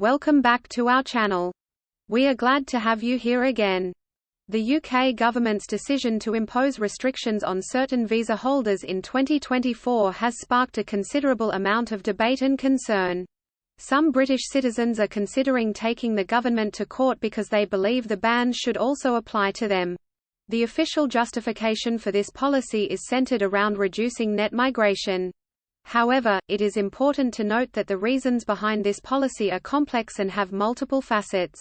Welcome back to our channel. We are glad to have you here again. The UK government's decision to impose restrictions on certain visa holders in 2024 has sparked a considerable amount of debate and concern. Some British citizens are considering taking the government to court because they believe the ban should also apply to them. The official justification for this policy is centred around reducing net migration. However, it is important to note that the reasons behind this policy are complex and have multiple facets.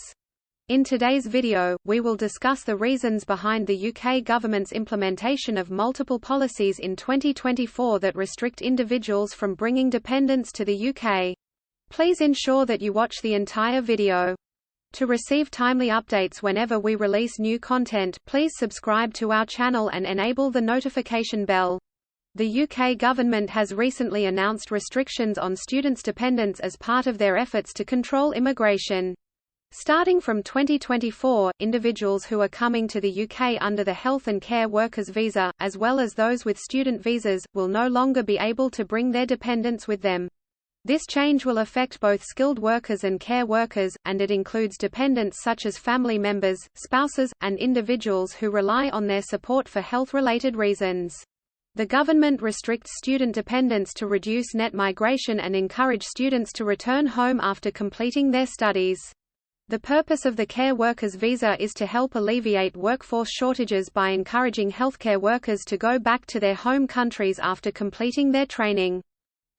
In today's video, we will discuss the reasons behind the UK government's implementation of multiple policies in 2024 that restrict individuals from bringing dependents to the UK. Please ensure that you watch the entire video. To receive timely updates whenever we release new content, please subscribe to our channel and enable the notification bell. The UK government has recently announced restrictions on students' dependents as part of their efforts to control immigration. Starting from 2024, individuals who are coming to the UK under the Health and Care Workers Visa, as well as those with student visas, will no longer be able to bring their dependents with them. This change will affect both skilled workers and care workers, and it includes dependents such as family members, spouses, and individuals who rely on their support for health-related reasons. The government restricts student dependents to reduce net migration and encourage students to return home after completing their studies. The purpose of the Care Workers Visa is to help alleviate workforce shortages by encouraging healthcare workers to go back to their home countries after completing their training.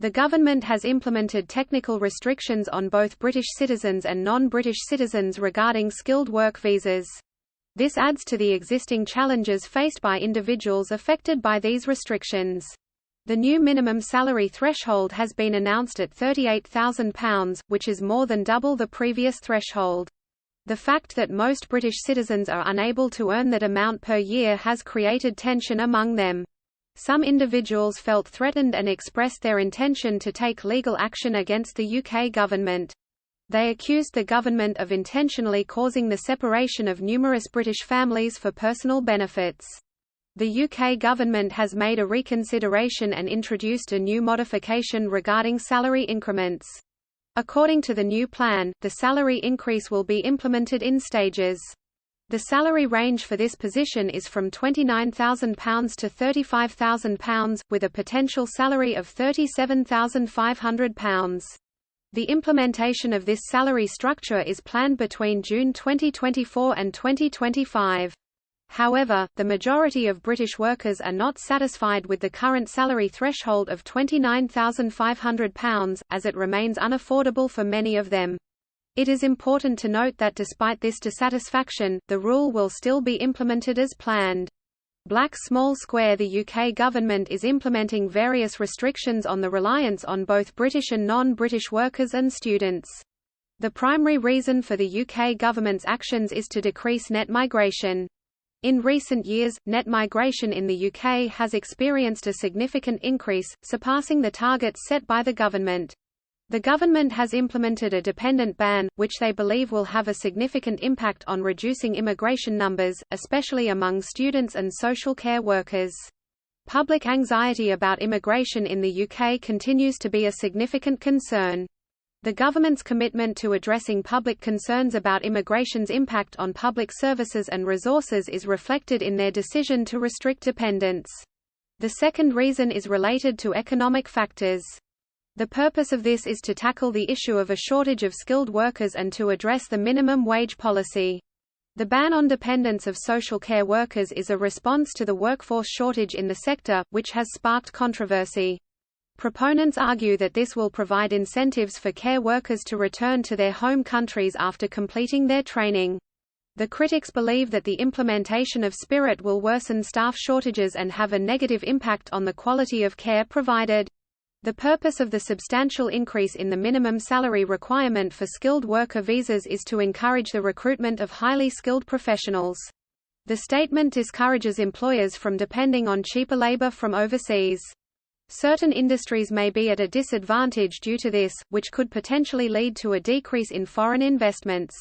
The government has implemented technical restrictions on both British citizens and non-British citizens regarding skilled work visas. This adds to the existing challenges faced by individuals affected by these restrictions. The new minimum salary threshold has been announced at £38,000, which is more than double the previous threshold. The fact that most British citizens are unable to earn that amount per year has created tension among them. Some individuals felt threatened and expressed their intention to take legal action against the UK government. They accused the government of intentionally causing the separation of numerous British families for personal benefits. The UK government has made a reconsideration and introduced a new modification regarding salary increments. According to the new plan, the salary increase will be implemented in stages. The salary range for this position is from £29,000 to £35,000, with a potential salary of £37,500. The implementation of this salary structure is planned between June 2024 and 2025. However, the majority of British workers are not satisfied with the current salary threshold of £29,500, as it remains unaffordable for many of them. It is important to note that despite this dissatisfaction, the rule will still be implemented as planned. The UK government is implementing various restrictions on the reliance on both British and non-British workers and students. The primary reason for the UK government's actions is to decrease net migration. In recent years, net migration in the UK has experienced a significant increase, surpassing the targets set by the government. The government has implemented a dependent ban, which they believe will have a significant impact on reducing immigration numbers, especially among students and social care workers. Public anxiety about immigration in the UK continues to be a significant concern. The government's commitment to addressing public concerns about immigration's impact on public services and resources is reflected in their decision to restrict dependents. The second reason is related to economic factors. The purpose of this is to tackle the issue of a shortage of skilled workers and to address the minimum wage policy. The ban on dependents of social care workers is a response to the workforce shortage in the sector, which has sparked controversy. Proponents argue that this will provide incentives for care workers to return to their home countries after completing their training. The critics believe that the implementation of SPIRIT will worsen staff shortages and have a negative impact on the quality of care provided. The purpose of the substantial increase in the minimum salary requirement for skilled worker visas is to encourage the recruitment of highly skilled professionals. The statement discourages employers from depending on cheaper labor from overseas. Certain industries may be at a disadvantage due to this, which could potentially lead to a decrease in foreign investments.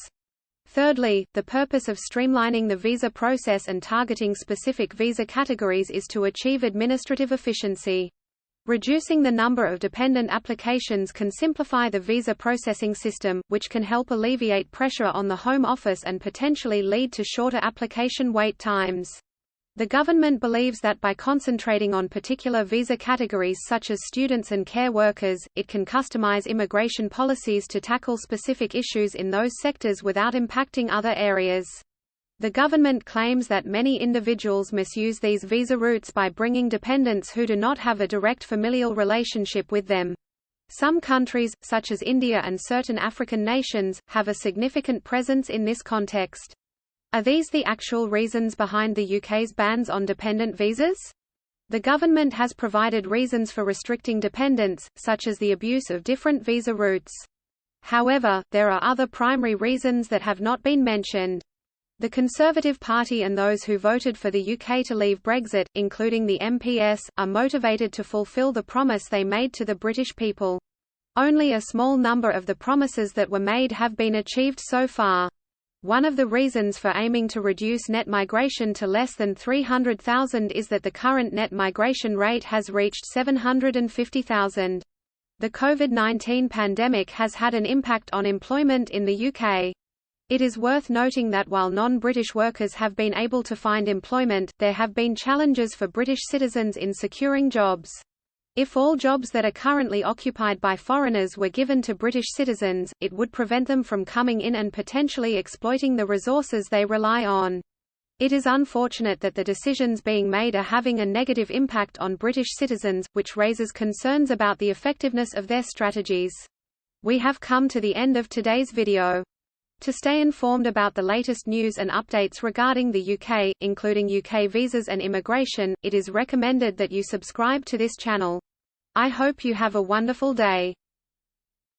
Thirdly, the purpose of streamlining the visa process and targeting specific visa categories is to achieve administrative efficiency. Reducing the number of dependent applications can simplify the visa processing system, which can help alleviate pressure on the Home Office and potentially lead to shorter application wait times. The government believes that by concentrating on particular visa categories such as students and care workers, it can customize immigration policies to tackle specific issues in those sectors without impacting other areas. The government claims that many individuals misuse these visa routes by bringing dependents who do not have a direct familial relationship with them. Some countries, such as India and certain African nations, have a significant presence in this context. Are these the actual reasons behind the UK's bans on dependent visas? The government has provided reasons for restricting dependents, such as the abuse of different visa routes. However, there are other primary reasons that have not been mentioned. The Conservative Party and those who voted for the UK to leave Brexit, including the MPS, are motivated to fulfil the promise they made to the British people. Only a small number of the promises that were made have been achieved so far. One of the reasons for aiming to reduce net migration to less than 300,000 is that the current net migration rate has reached 750,000. The COVID-19 pandemic has had an impact on employment in the UK. It is worth noting that while non-British workers have been able to find employment, there have been challenges for British citizens in securing jobs. If all jobs that are currently occupied by foreigners were given to British citizens, it would prevent them from coming in and potentially exploiting the resources they rely on. It is unfortunate that the decisions being made are having a negative impact on British citizens, which raises concerns about the effectiveness of their strategies. We have come to the end of today's video. To stay informed about the latest news and updates regarding the UK, including UK visas and immigration, it is recommended that you subscribe to this channel. I hope you have a wonderful day.